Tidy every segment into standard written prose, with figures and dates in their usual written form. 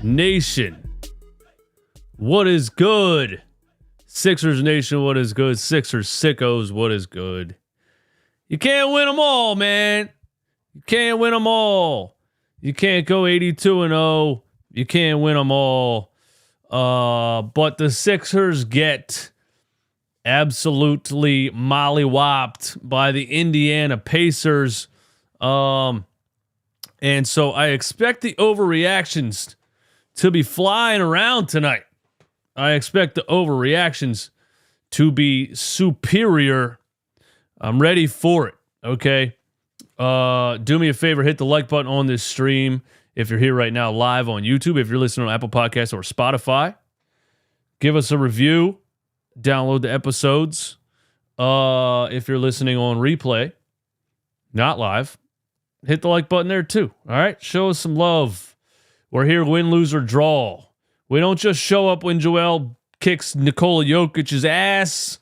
Nation, what is good? Sixers Nation, what is good? Sixers sickos, what is good? You can't win them all, man. You can't win them all. You can't go 82-0. You can't win them all. But the Sixers get absolutely mollywopped by the Indiana Pacers. And so I expect the overreactions to be flying around tonight. I expect the overreactions to be superior. I'm ready for it, okay? Do me a favor, hit the like button on this stream if you're here right now live on YouTube. If you're listening on Apple Podcasts or Spotify, give us a review. Download the episodes. If you're listening on replay, not live, hit the like button there too, all right? Show us some love. We're here, win, lose, or draw. We don't just show up when Joel kicks Nikola Jokic's ass.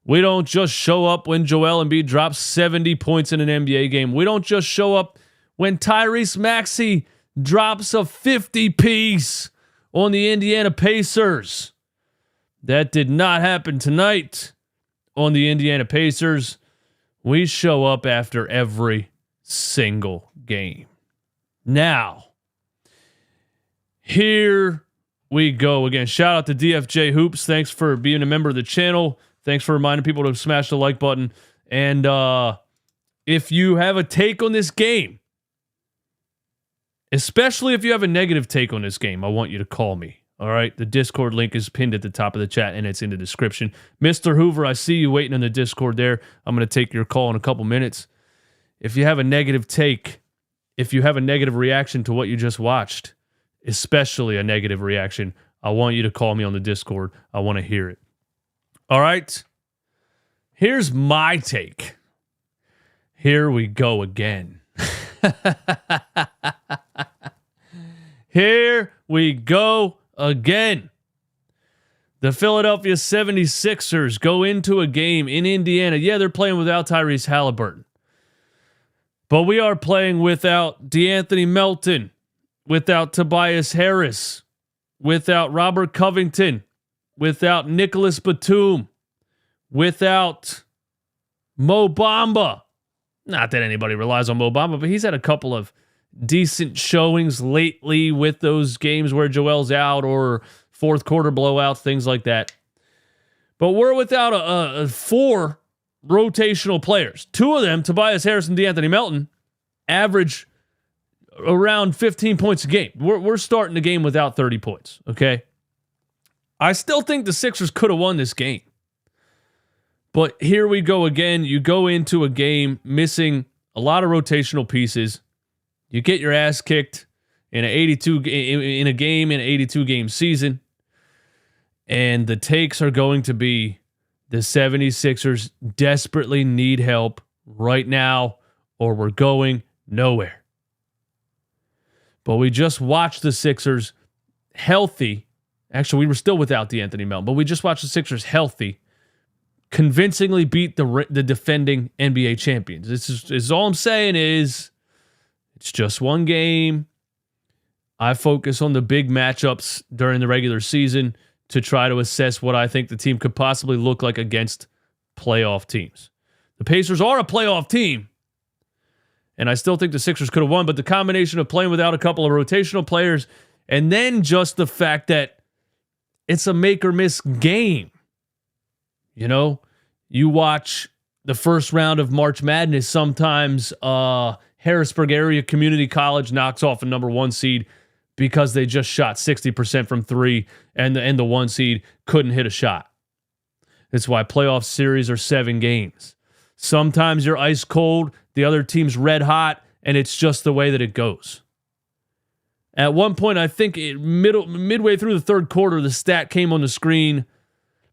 We don't just show up when Joel Embiid drops 70 points in an NBA game. We don't just show up when Tyrese Maxey drops a 50-piece on the Indiana Pacers. That did not happen tonight on the Indiana Pacers. We show up after every single game. Now, here we go again. Shout out to DFJ Hoops. Thanks for being a member of the channel. Thanks for reminding people to smash the like button. And if you have a take on this game, especially if you have a negative take on this game, I want you to call me. All right? The Discord link is pinned at the top of the chat, and it's in the description. Mr. Hoover, I see you waiting in the Discord there. I'm going to take your call in a couple minutes. If you have a negative take, if you have a negative reaction to what you just watched, especially a negative reaction, I want you to call me on the Discord. I want to hear it. All right? Here's my take. Here we go again. Here we go again. The Philadelphia 76ers go into a game in Indiana. Yeah, they're playing without Tyrese Halliburton. But we are playing without DeAnthony Melton, without Tobias Harris, without Robert Covington, without Nicholas Batum, without Mo Bamba. Not that anybody relies on Mo Bamba, but he's had a couple of decent showings lately with those games where Joel's out or fourth quarter blowouts, things like that. But we're without four rotational players. Two of them, Tobias Harris and DeAnthony Melton, average around 15 points a game. We're starting the game without 30 points, okay? I still think the Sixers could have won this game. But here we go again. You go into a game missing a lot of rotational pieces. You get your ass kicked in an 82 game season. And the takes are going to be the 76ers desperately need help right now or we're going nowhere. But we just watched the Sixers healthy. Actually, we were still without DeAnthony Melton, but we just watched the Sixers healthy convincingly beat the defending NBA champions. This is all I'm saying is it's just one game. I focus on the big matchups during the regular season to try to assess what I think the team could possibly look like against playoff teams. The Pacers are a playoff team, and I still think the Sixers could have won, but the combination of playing without a couple of rotational players and then just the fact that it's a make or miss game. You know, you watch the first round of March Madness, sometimes Harrisburg area community college knocks off a number one seed because they just shot 60% from three and the one seed couldn't hit a shot. That's why playoff series are 7 games. Sometimes you're ice cold, the other team's red hot, and it's just the way that it goes. At one point, I think midway through the third quarter, the stat came on the screen.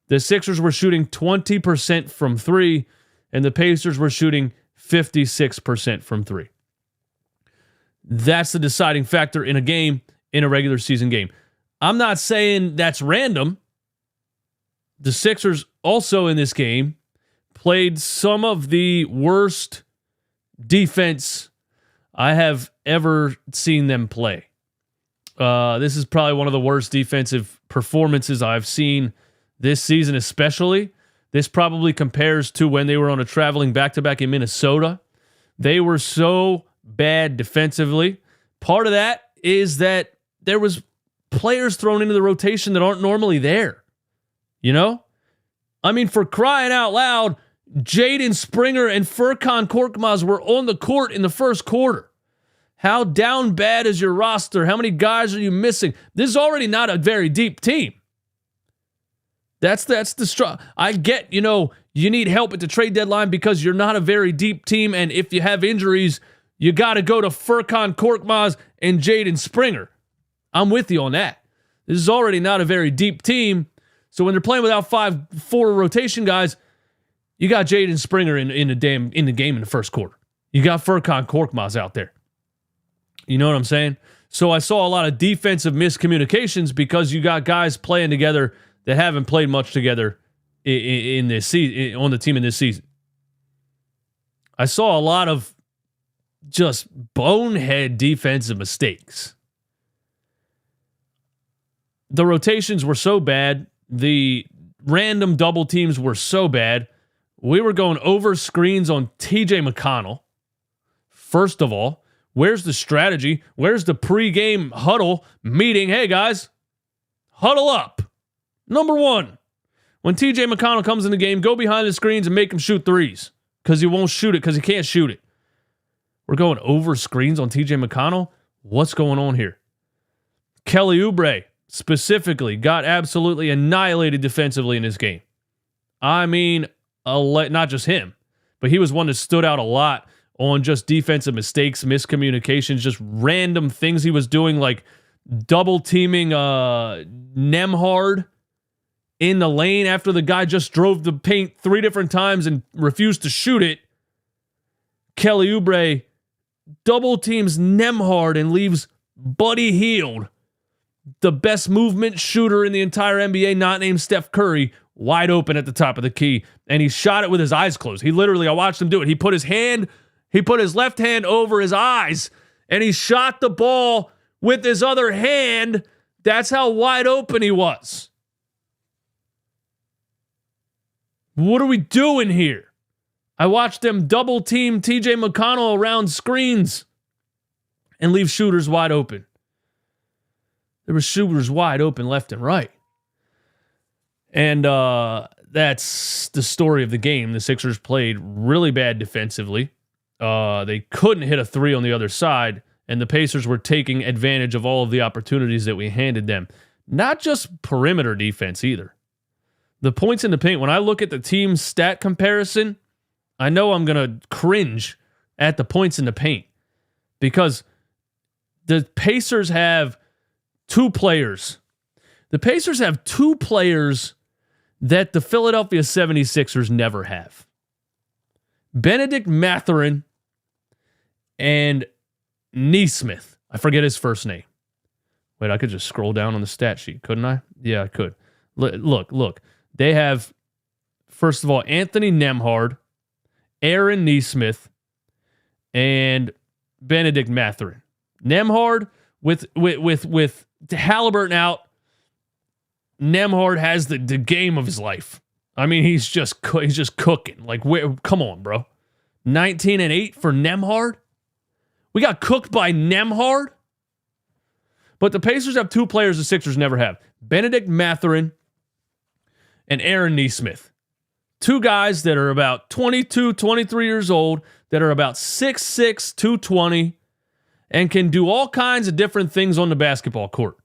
The Sixers were shooting 20% from three, and the Pacers were shooting 56% from three. That's the deciding factor in a game, in a regular season game. I'm not saying that's random. The Sixers also in this game played some of the worst defense I have ever seen them play. This is probably one of the worst defensive performances I've seen this season, especially. This probably compares to when they were on a traveling back-to-back in Minnesota. They were so bad defensively. Part of that is that there was players thrown into the rotation that aren't normally there. You know? I mean, for crying out loud, Jaden Springer and Furkan Korkmaz were on the court in the first quarter. How down bad is your roster? How many guys are you missing? This is already not a very deep team. That's the straw. I get, you need help at the trade deadline because you're not a very deep team, and if you have injuries, you got to go to Furkan Korkmaz and Jaden Springer. I'm with you on that. This is already not a very deep team, so when they're playing without 4 rotation guys, you got Jaden Springer in the game in the first quarter. You got Furkan Korkmaz out there. You know what I'm saying? So I saw a lot of defensive miscommunications because you got guys playing together that haven't played much together in this season, on the team in this season. I saw a lot of just bonehead defensive mistakes. The rotations were so bad. The random double teams were so bad. We were going over screens on TJ McConnell. First of all, where's the strategy? Where's the pregame huddle meeting? Hey, guys, huddle up. Number 1, when TJ McConnell comes in the game, go behind the screens and make him shoot threes because he won't shoot it because he can't shoot it. We're going over screens on TJ McConnell? What's going on here? Kelly Oubre specifically got absolutely annihilated defensively in this game. I mean, not just him, but he was one that stood out a lot on just defensive mistakes, miscommunications, just random things he was doing, like double teaming Nembhard in the lane after the guy just drove the paint 3 different times and refused to shoot it. Kelly Oubre double teams Nembhard and leaves Buddy Hield, the best movement shooter in the entire NBA, not named Steph Curry, wide open at the top of the key. And he shot it with his eyes closed. I watched him do it. He put his left hand over his eyes and he shot the ball with his other hand. That's how wide open he was. What are we doing here? I watched them double team TJ McConnell around screens and leave shooters wide open. There were shooters wide open left and right. And that's the story of the game. The Sixers played really bad defensively. They couldn't hit a 3 on the other side, and the Pacers were taking advantage of all of the opportunities that we handed them. Not just perimeter defense either. The points in the paint, when I look at the team stat comparison, I know I'm going to cringe at the points in the paint because the Pacers have 2 players. The Pacers have 2 players that the Philadelphia 76ers never have. Benedict Mathurin and Nesmith. I forget his first name. Wait, I could just scroll down on the stat sheet, couldn't I? Yeah, I could. Look. They have, first of all, Anthony Nembhard, Aaron Nesmith, and Benedict Mathurin. Nembhard with Halliburton out. Nembhard has the game of his life. I mean, he's just cooking. Like, come on, bro. 19-8 for Nembhard. We got cooked by Nembhard. But the Pacers have 2 players the Sixers never have: Benedict Mathurin and Aaron Nesmith. 2 guys that are about 22, 23 years old, that are about 6'6", 220, and can do all kinds of different things on the basketball court.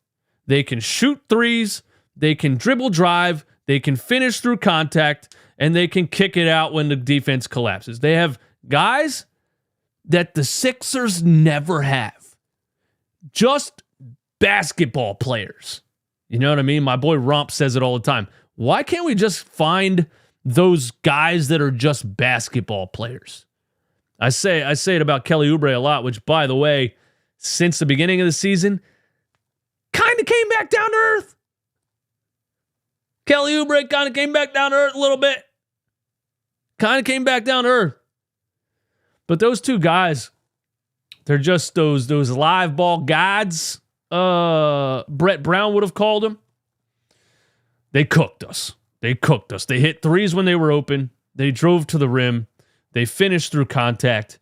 They can shoot threes, they can dribble drive, they can finish through contact, and they can kick it out when the defense collapses. They have guys that the Sixers never have. Just basketball players. You know what I mean? My boy Romp says it all the time. Why can't we just find those guys that are just basketball players? I say it about Kelly Oubre a lot, which, by the way, since the beginning of the season, kind of came back down to earth. Kelly Oubre kind of came back down to earth a little bit. Kind of came back down to earth. But those 2 guys, they're just those live ball gods. Brett Brown would have called him. They cooked us. They hit threes when they were open. They drove to the rim. They finished through contact.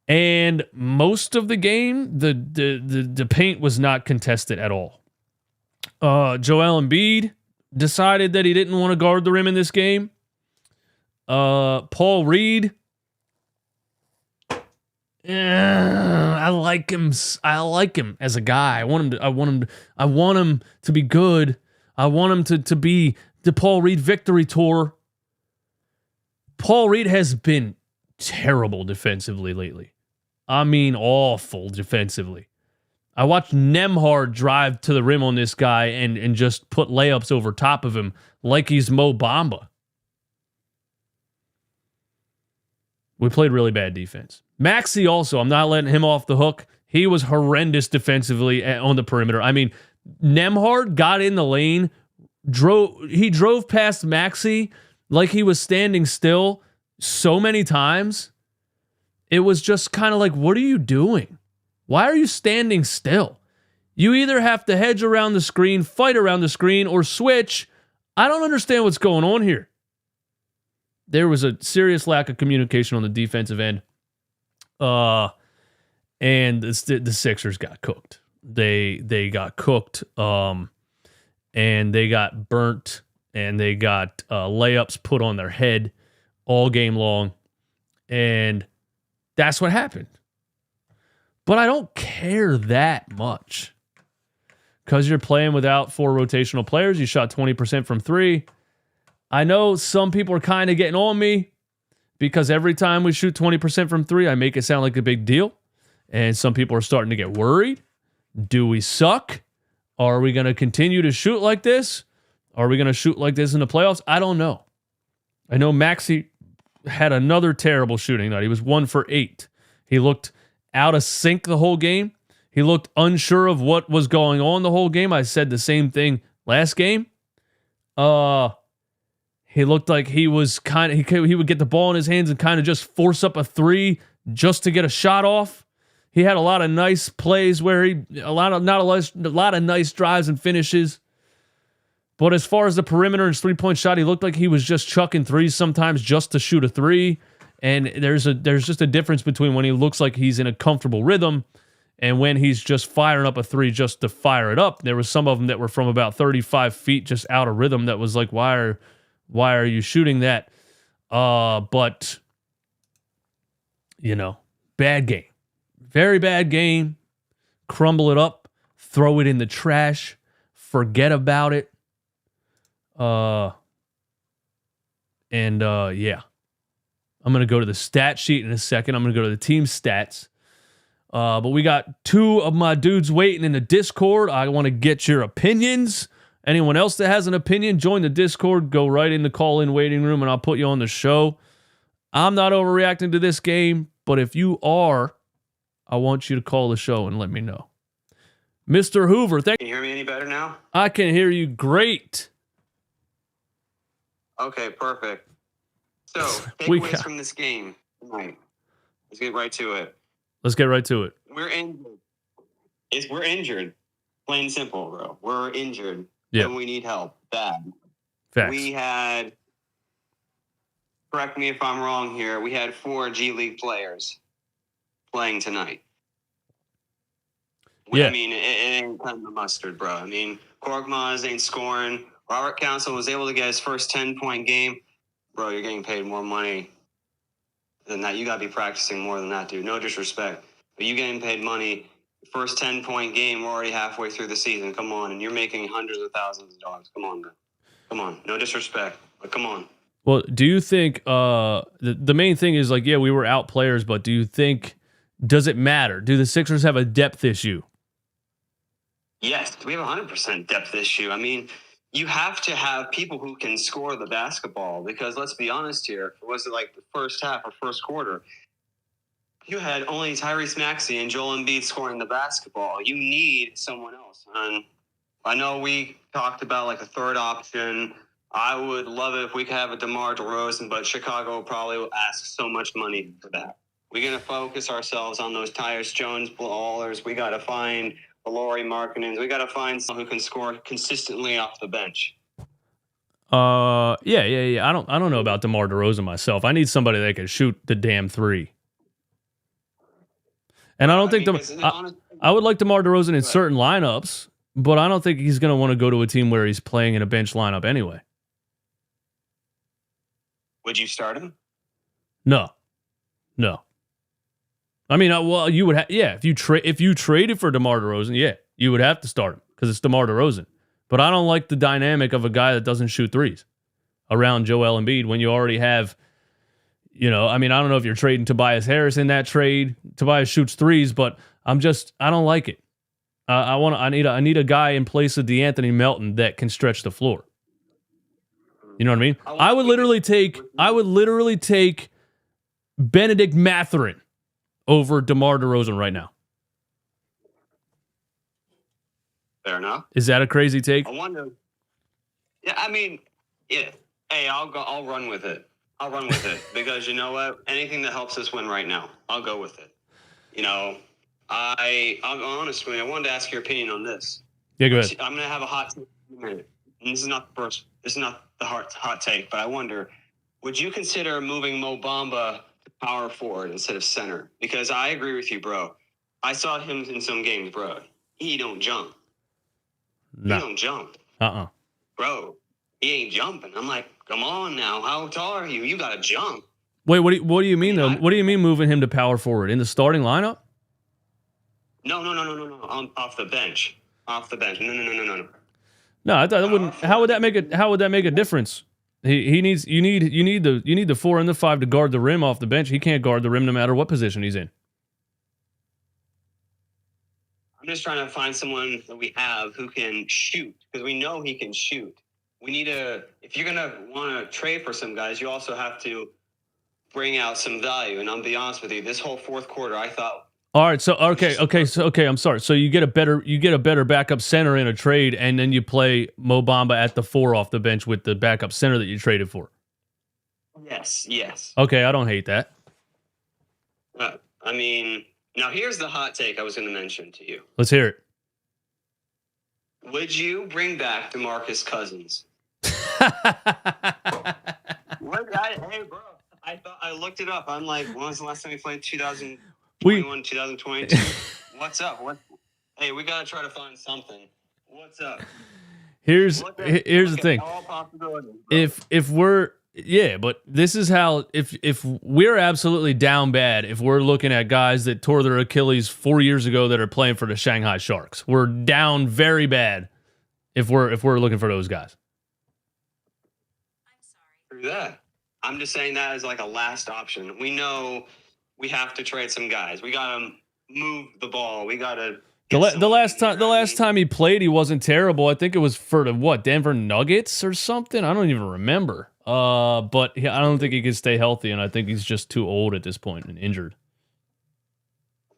And most of the game, the paint was not contested at all. Joel Embiid decided that he didn't want to guard the rim in this game. Paul Reed. I like him. I like him as a guy. I want him to be good. I want him to be the Paul Reed victory tour. Paul Reed has been terrible defensively lately. I mean, awful defensively. I watched Nembhard drive to the rim on this guy and just put layups over top of him like he's Mo Bamba. We played really bad defense. Maxey also, I'm not letting him off the hook. He was horrendous defensively on the perimeter. I mean, Nembhard got in the lane, drove past Maxey like he was standing still so many times. It was just kind of like, what are you doing? Why are you standing still? You either have to hedge around the screen, fight around the screen, or switch. I don't understand what's going on here. There was a serious lack of communication on the defensive end. And the Sixers got cooked. They got cooked. And they got burnt. And they got layups put on their head all game long. And that's what happened. But I don't care that much. Because you're playing without 4 rotational players. You shot 20% from 3. I know some people are kind of getting on me because every time we shoot 20% from 3, I make it sound like a big deal. And some people are starting to get worried. Do we suck? Are we going to continue to shoot like this? Are we going to shoot like this in the playoffs? I don't know. I know Maxey had another terrible shooting night. He was 1 for 8. He looked out of sync the whole game. He looked unsure of what was going on the whole game. I said the same thing last game. He looked like he was he would get the ball in his hands and kind of just force up a 3 just to get a shot off. He had a lot of nice plays where a lot of nice drives and finishes. But as far as the perimeter and his 3-point shot, he looked like he was just chucking threes sometimes just to shoot a 3. And there's just a difference between when he looks like he's in a comfortable rhythm and when he's just firing up a 3 just to fire it up. There was some of them that were from about 35 feet just out of rhythm that was like, why are you shooting that? But, bad game. Very bad game. Crumble it up. Throw it in the trash. Forget about it. Yeah. I'm going to go to the stat sheet in a second. I'm going to go to the team stats. But we got 2 of my dudes waiting in the Discord. I want to get your opinions. Anyone else that has an opinion, join the Discord. Go right in the call-in waiting room, and I'll put you on the show. I'm not overreacting to this game, but if you are, I want you to call the show and let me know. Mr. Hoover, Can you hear me any better now? I can hear you great. Okay, perfect. So, takeaways from this game tonight. Let's get right to it. We're injured. We're injured. Plain and simple, bro. We're injured. Yeah. And we need help. Bad. Facts. We had, correct me if I'm wrong here, we had 4 G League players playing tonight. Yeah. I mean, it ain't cutting the mustard, bro. I mean, Korkmaz ain't scoring. Robert Council was able to get his first 10-point game. Bro, you're getting paid more money than that. You got to be practicing more than that, dude. No disrespect. But you getting paid money. First 10-point game, we're already halfway through the season. Come on. And you're making hundreds of thousands of dollars. Come on, bro. Come on. No disrespect, but come on. Well, do you think the main thing is like, yeah, we were out players, but do you think, does it matter? Do the Sixers have a depth issue? Yes, we have a 100% depth issue. I mean, you have to have people who can score the basketball because let's be honest here. Was it like the first half or first quarter? You had only Tyrese Maxey and Joel Embiid scoring the basketball. You need someone else. And I know we talked about like a third option. I would love it if we could have a DeMar DeRozan, but Chicago probably will ask so much money for that. We're going to focus ourselves on those Tyus Jones ballers. We got to find Laurie Markkanens. We got to find someone who can score consistently off the bench. Yeah. I don't know about DeMar DeRozan myself. I need somebody that can shoot the damn three. And I don't think I would like DeMar DeRozan in certain lineups, but I don't think he's going to want to go to a team where he's playing in a bench lineup anyway. Would you start him? No. I mean, well, you would if you traded for DeMar DeRozan, yeah, you would have to start him because it's DeMar DeRozan. But I don't like the dynamic of a guy that doesn't shoot threes around Joel Embiid when you already have, I mean, I don't know if you're trading Tobias Harris in that trade. Tobias shoots threes, but I don't like it. I need a guy in place of DeAnthony Melton that can stretch the floor. You know what I mean? I would literally take Benedict Mathurin over DeMar DeRozan right now. Fair enough. Is that a crazy take? I wonder. Yeah, I mean, yeah. Hey, I'll run with it. I'll run with it because you know what? Anything that helps us win right now, I'll go with it. I'm honest with you. I wanted to ask your opinion on this. Yeah, go ahead. I'm going to have a hot take in a minute. And this is not the hot take, but I wonder, would you consider moving Mo Bamba to power forward instead of center? Because I agree with you, bro. I saw him in some games, bro. He don't jump. No. He don't jump. Bro, he ain't jumping. I'm like, come on now. How tall are you? You got to jump. Wait, what do you mean, though? What do you mean moving him to power forward? In the starting lineup? No. Off the bench. No. No, I thought that wouldn't. How would that make a difference? You need the 4 and the 5 to guard the rim off the bench. He can't guard the rim no matter what position he's in. I'm just trying to find someone that we have who can shoot because we know he can shoot. We need if you're gonna want to trade for some guys, you also have to bring out some value. And I'll be honest with you, this whole fourth quarter, I thought. All right, so okay. I'm sorry. So you get a better backup center in a trade, and then you play Mo Bamba at the 4 off the bench with the backup center that you traded for. Yes. Okay, I don't hate that. I mean, now here's the hot take I was going to mention to you. Let's hear it. Would you bring back DeMarcus Cousins? Hey, bro. I looked it up. I'm like, when was the last time we played? 2021, 2022. What's up? Hey, we got to try to find something. What's up? Here's the thing. All possibilities, if we're but this is how if we're absolutely down bad if we're looking at guys that tore their Achilles 4 years ago that are playing for the Shanghai Sharks. We're down very bad if we're looking for those guys. I'm sorry. Through that. I'm just saying that as like a last option. We know we have to trade some guys. We got to move the ball. We got to. The last time he played, he wasn't terrible. I think it was for the Denver Nuggets or something. I don't even remember. But I don't think he can stay healthy, and I think he's just too old at this point and injured.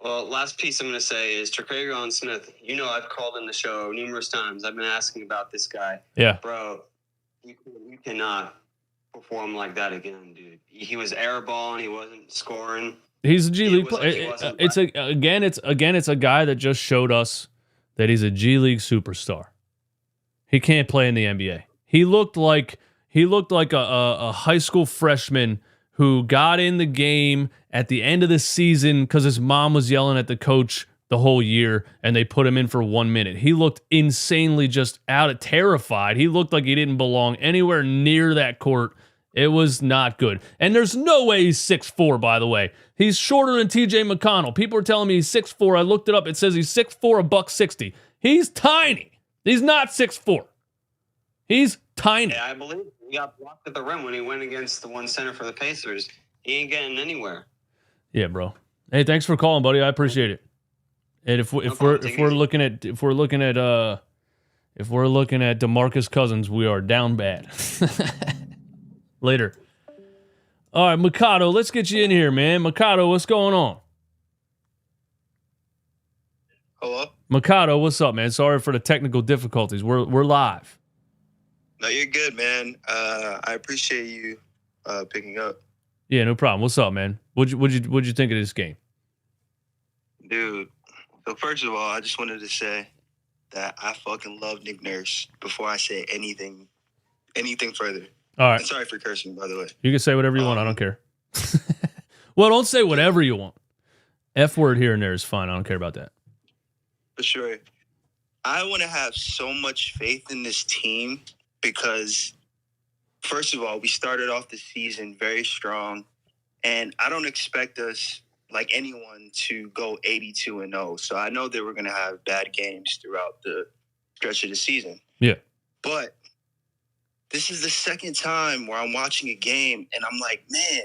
Well, last piece I'm going to say is Tre'Quan Smith. I've called in the show numerous times. I've been asking about this guy. Yeah, bro, you cannot perform like that again, dude. He was airballing. He wasn't scoring. He's a G League player. It's a guy that just showed us that he's a G League superstar. He can't play in the NBA. He looked like a high school freshman who got in the game at the end of the season because his mom was yelling at the coach the whole year, and they put him in for 1 minute. He looked insanely just terrified. He looked like he didn't belong anywhere near that court. It was not good. And there's no way he's 6'4", by the way. He's shorter than TJ McConnell. People are telling me he's 6'4". I looked it up. It says he's 6'4", $160. He's tiny. He's not 6'4". He's tiny. Yeah, I believe he got blocked at the rim when he went against the one center for the Pacers. He ain't getting anywhere. Yeah, bro. Hey, thanks for calling, buddy. I appreciate it. And if we're looking at DeMarcus Cousins, we are down bad. Later. All right, Mikado, let's get you in here, man. Mikado, what's going on? Hello? Mikado, what's up, man? Sorry for the technical difficulties. We're live. No, you're good, man. I appreciate you picking up. Yeah, no problem. What's up, man? What'd you think of this game? Dude, So first of all, I just wanted to say that I fucking love Nick Nurse before I say anything further. All right. And sorry for cursing, by the way. You can say whatever you want. I don't care. Well, don't say whatever you want. F word here and there is fine. I don't care about that. For sure. I want to have so much faith in this team because, first of all, we started off the season very strong, and I don't expect us, like anyone, to go 82-0. So I know that we're going to have bad games throughout the stretch of the season. Yeah. But this is the second time where I'm watching a game, and I'm like, man,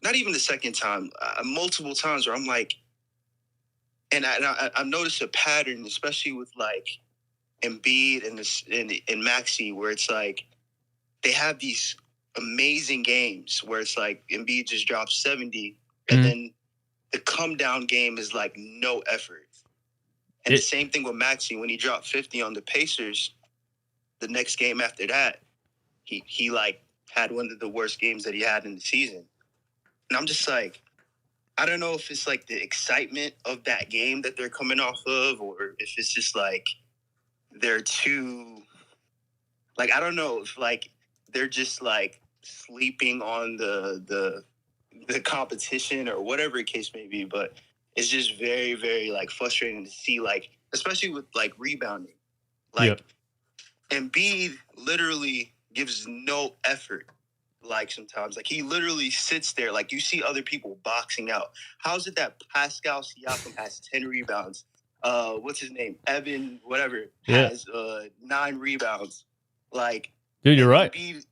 not even the second time, multiple times where I'm like, and I've noticed a pattern, especially with like Embiid and Maxey, where it's like they have these amazing games where it's like Embiid just drops 70, and then the come down game is like no effort. And the same thing with Maxey when he dropped 50 on the Pacers. The next game after that, he like had one of the worst games that he had in the season. And I'm just like, I don't know if it's like the excitement of that game that they're coming off of, or if it's just like they're too, like, I don't know if like they're just like sleeping on the competition or whatever the case may be. But it's just very, very like frustrating to see, like, especially with like rebounding. Like, Embiid literally gives no effort. Like sometimes, like he literally sits there. Like you see other people boxing out. How is it that Pascal Siakam has 10 rebounds? What's his name? Evan, whatever, has 9 rebounds. Like, dude, you're right. Embiid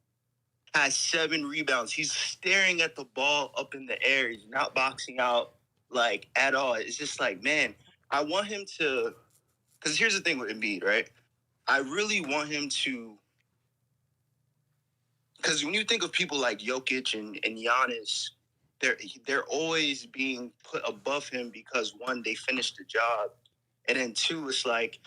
has 7 rebounds. He's staring at the ball up in the air. He's not boxing out like at all. It's just like, man, I want him to. Because here's the thing with Embiid, right? I really want him to. Because when you think of people like Jokic and Giannis, they're always being put above him because, one, they finished the job. And then, two, it's like,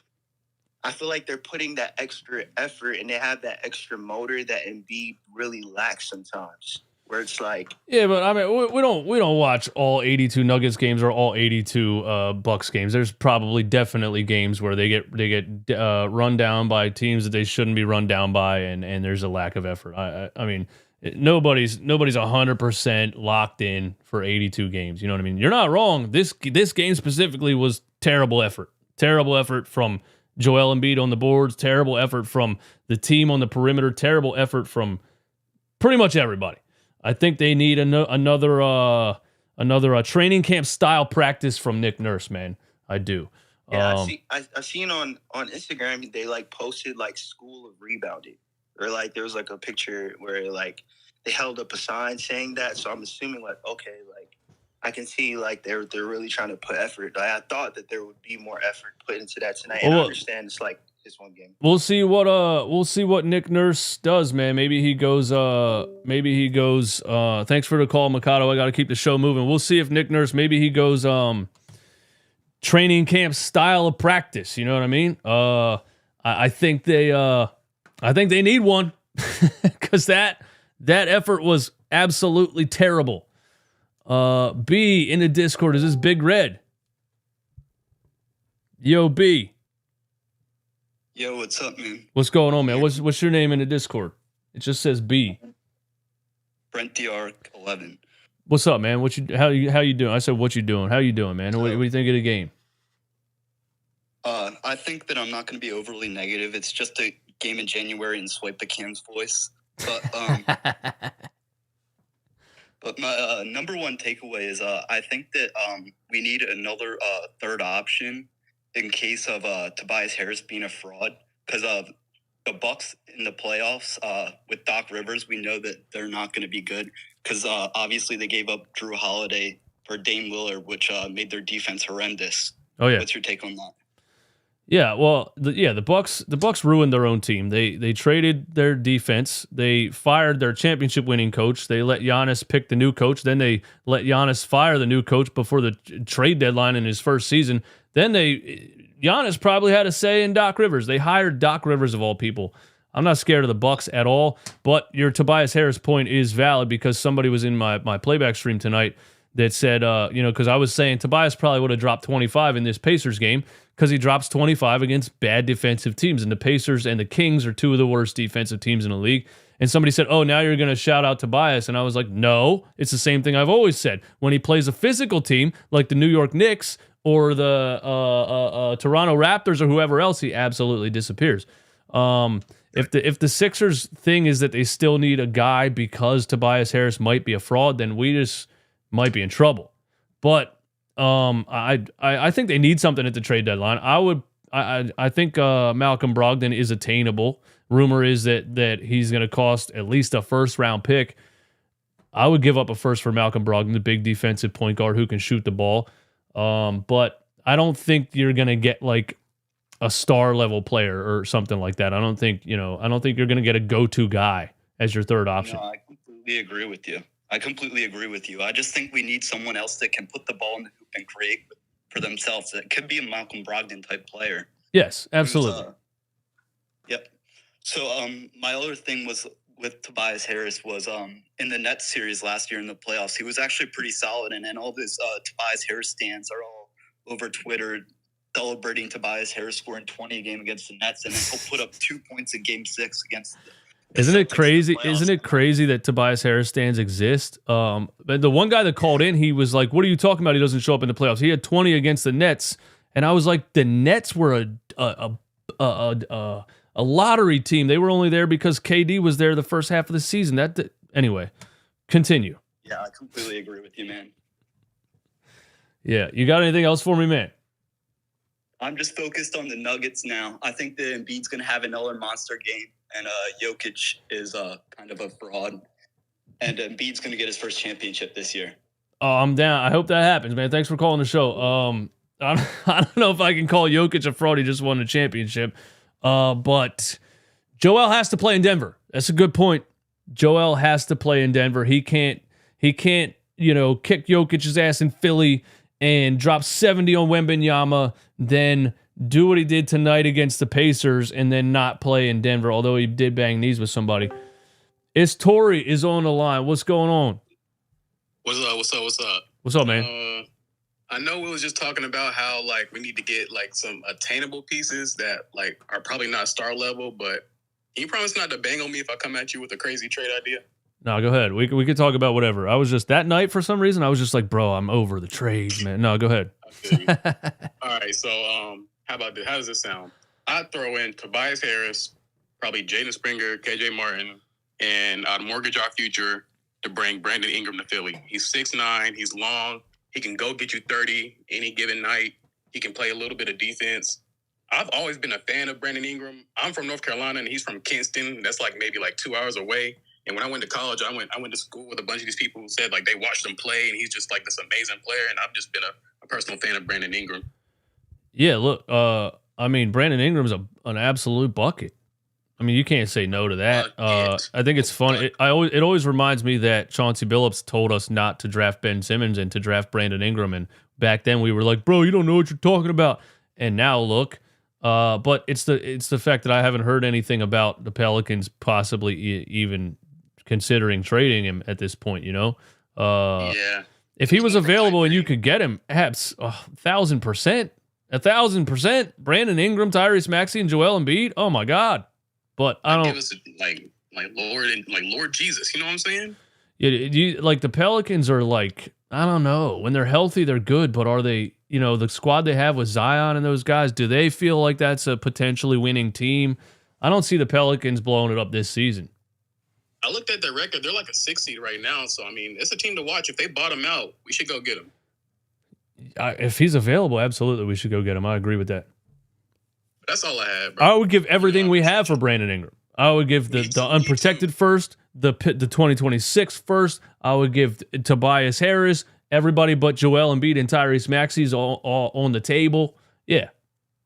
I feel like they're putting that extra effort and they have that extra motor that Embiid really lacks sometimes. Where it's like, yeah, but I mean, we don't watch all 82 Nuggets games or all 82 Bucks games. There's probably definitely games where they get run down by teams that they shouldn't be run down by, and there's a lack of effort. I mean, nobody's 100% locked in for 82 games. You know what I mean? You're not wrong. This game specifically was terrible effort. Terrible effort from Joel Embiid on the boards. Terrible effort from the team on the perimeter. Terrible effort from pretty much everybody. I think they need another training camp style practice from Nick Nurse, man. I do. Yeah, I seen on Instagram they like posted like school of rebounding, or like there was like a picture where like they held up a sign saying that. So I'm assuming like, okay, like I can see like they're really trying to put effort. Like, I thought that there would be more effort put into that tonight. And I understand it's like this one game. We'll see what Nick Nurse does, man. Maybe he goes thanks for the call, Mikado. I got to keep the show moving. We'll see if Nick Nurse, maybe he goes training camp style of practice, you know what I mean? I think they need one cuz that effort was absolutely terrible. B in the Discord, is this Big Red? Yo, B. Yo, what's up, man? What's going on, man? What's your name in the Discord? It just says B. Brent DR 11. What's up, man? How you doing? I said, what you doing? How you doing, man? What do you think of the game? I think that I'm not going to be overly negative. It's just a game in January and swipe the cans voice. But but my number one takeaway is I think that we need another third option in case of Tobias Harris being a fraud, because the Bucks in the playoffs with Doc Rivers, we know that they're not going to be good because obviously they gave up Drew Holiday for Dame Lillard, which made their defense horrendous. Oh yeah, what's your take on that? Yeah, well, the Bucks ruined their own team. They traded their defense. They fired their championship winning coach. They let Giannis pick the new coach. Then they let Giannis fire the new coach before the trade deadline in his first season. Then Giannis probably had a say in Doc Rivers. They hired Doc Rivers of all people. I'm not scared of the Bucks at all, but your Tobias Harris point is valid because somebody was in my playback stream tonight that said, because I was saying Tobias probably would have dropped 25 in this Pacers game because he drops 25 against bad defensive teams. And the Pacers and the Kings are two of the worst defensive teams in the league. And somebody said, oh, now you're going to shout out Tobias. And I was like, no, it's the same thing I've always said. When he plays a physical team like the New York Knicks or the Toronto Raptors or whoever else, he absolutely disappears. If the Sixers thing is that they still need a guy because Tobias Harris might be a fraud, then we just might be in trouble. But I think they need something at the trade deadline. I think Malcolm Brogdon is attainable. Rumor is that he's going to cost at least a first-round pick. I would give up a first for Malcolm Brogdon, the big defensive point guard who can shoot the ball. But I don't think you're going to get like a star-level player or something like that. I don't think you're going to get a go-to guy as your third option. No, I completely agree with you. I just think we need someone else that can put the ball in the hoop and create for themselves. It could be a Malcolm Brogdon type player. Yes, absolutely. Yep. So my other thing was with Tobias Harris was in the Nets series last year in the playoffs, he was actually pretty solid. And then all this Tobias Harris stands are all over Twitter celebrating Tobias Harris scoring 20 a game against the Nets, and then he'll put up 2 points in Game 6 against the Isn't it crazy? Isn't it crazy that Tobias Harris stands exist? But the one guy that called in, he was like, "What are you talking about? He doesn't show up in the playoffs. He had 20 against the Nets," and I was like, "The Nets were a lottery team. They were only there because KD was there the first half of the season." Anyway, continue. Yeah, I completely agree with you, man. Yeah, you got anything else for me, man? I'm just focused on the Nuggets now. I think that Embiid's going to have another monster game, and Jokic is kind of a fraud. And Embiid's going to get his first championship this year. Oh, I'm down. I hope that happens, man. Thanks for calling the show. I don't know if I can call Jokic a fraud. He just won a championship. But Joel has to play in Denver. That's a good point. Joel has to play in Denver. He can't, kick Jokic's ass in Philly and drop 70 on Wembanyama, then do what he did tonight against the Pacers and then not play in Denver, although he did bang knees with somebody. It's Tori is on the line. What's going on? What's up? What's up, man? I know we was just talking about how, like, we need to get, like, some attainable pieces that, like, are probably not star level, but can you promise not to bang on me if I come at you with a crazy trade idea? No, go ahead. We could talk about whatever. I was just, that night for some reason, I was just like, bro, I'm over the trades, man. No, go ahead. All right, so how about this? How does this sound? I'd throw in Tobias Harris, probably Jaden Springer, KJ Martin, and I'd mortgage our future to bring Brandon Ingram to Philly. He's 6'9", he's long, he can go get you 30 any given night. He can play a little bit of defense. I've always been a fan of Brandon Ingram. I'm from North Carolina, and he's from Kinston. That's like maybe like 2 hours away. And when I went to college, I went to school with a bunch of these people who said like they watched him play, and he's just like this amazing player. And I've just been a personal fan of Brandon Ingram. Yeah, look, I mean, Brandon Ingram's an absolute bucket. I mean, you can't say no to that. I think it's fun. It always reminds me that Chauncey Billups told us not to draft Ben Simmons and to draft Brandon Ingram. And back then we were like, bro, you don't know what you're talking about. And now look, but it's the fact that I haven't heard anything about the Pelicans possibly even considering trading him at this point, Yeah. If he was available and you could get him, perhaps 1,000%. 1,000%. Brandon Ingram, Tyrese Maxey, and Joel Embiid. Oh my God. But I don't give us like Lord Jesus. You know what I'm saying? Yeah, like the Pelicans are like, I don't know. When they're healthy, they're good, but are they? The squad they have with Zion and those guys, do they feel like that's a potentially winning team? I don't see the Pelicans blowing it up this season. I looked at their record. They're like a 6 seed right now. So, I mean, it's a team to watch. If they bottom out, we should go get him. If he's available, absolutely, we should go get him. I agree with that. That's all I have, bro. I would give everything we have for Brandon Ingram. I would give the unprotected first, the 2026 first. I would give Tobias Harris, everybody but Joel Embiid and Tyrese Maxey's all on the table. Yeah.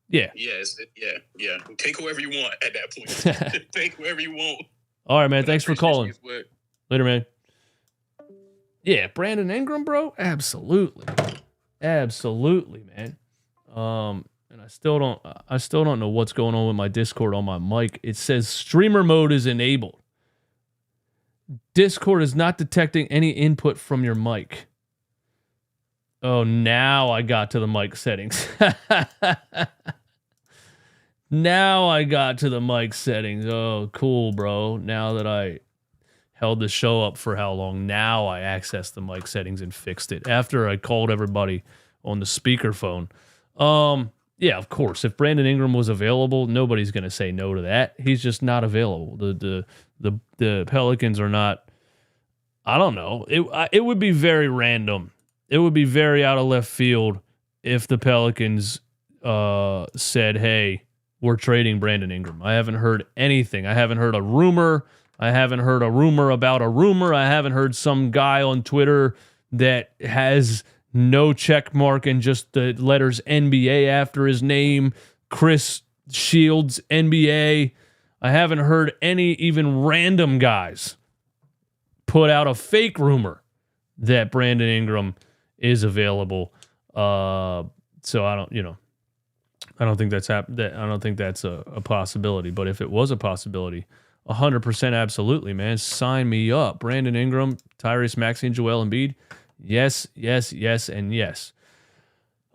Yes, yeah. Take whoever you want at that point. Take whoever you want. All right, man. Thanks for calling. Later, man. Yeah, Brandon Ingram, bro. Absolutely, man. And I still don't know what's going on with my Discord on my mic. It says streamer mode is enabled. Discord is not detecting any input from your mic. Oh, now I got to the mic settings. Now I got to the mic settings. Oh, cool, bro. Now that I held the show up for how long, now I accessed the mic settings and fixed it after I called everybody on the speakerphone. Yeah, of course. If Brandon Ingram was available, nobody's going to say no to that. He's just not available. The Pelicans are not. I don't know. It would be very random. It would be very out of left field if the Pelicans said, "Hey, we're trading Brandon Ingram." I haven't heard anything. I haven't heard a rumor. I haven't heard a rumor about a rumor. I haven't heard some guy on Twitter that has no check mark and just the letters NBA after his name, Chris Shields, NBA. I haven't heard any even random guys put out a fake rumor that Brandon Ingram is available. So I don't think that's I don't think that's a possibility. But if it was a possibility, 100% absolutely, man. Sign me up. Brandon Ingram, Tyrese Maxey, and Joel Embiid. Yes, yes, yes, and yes.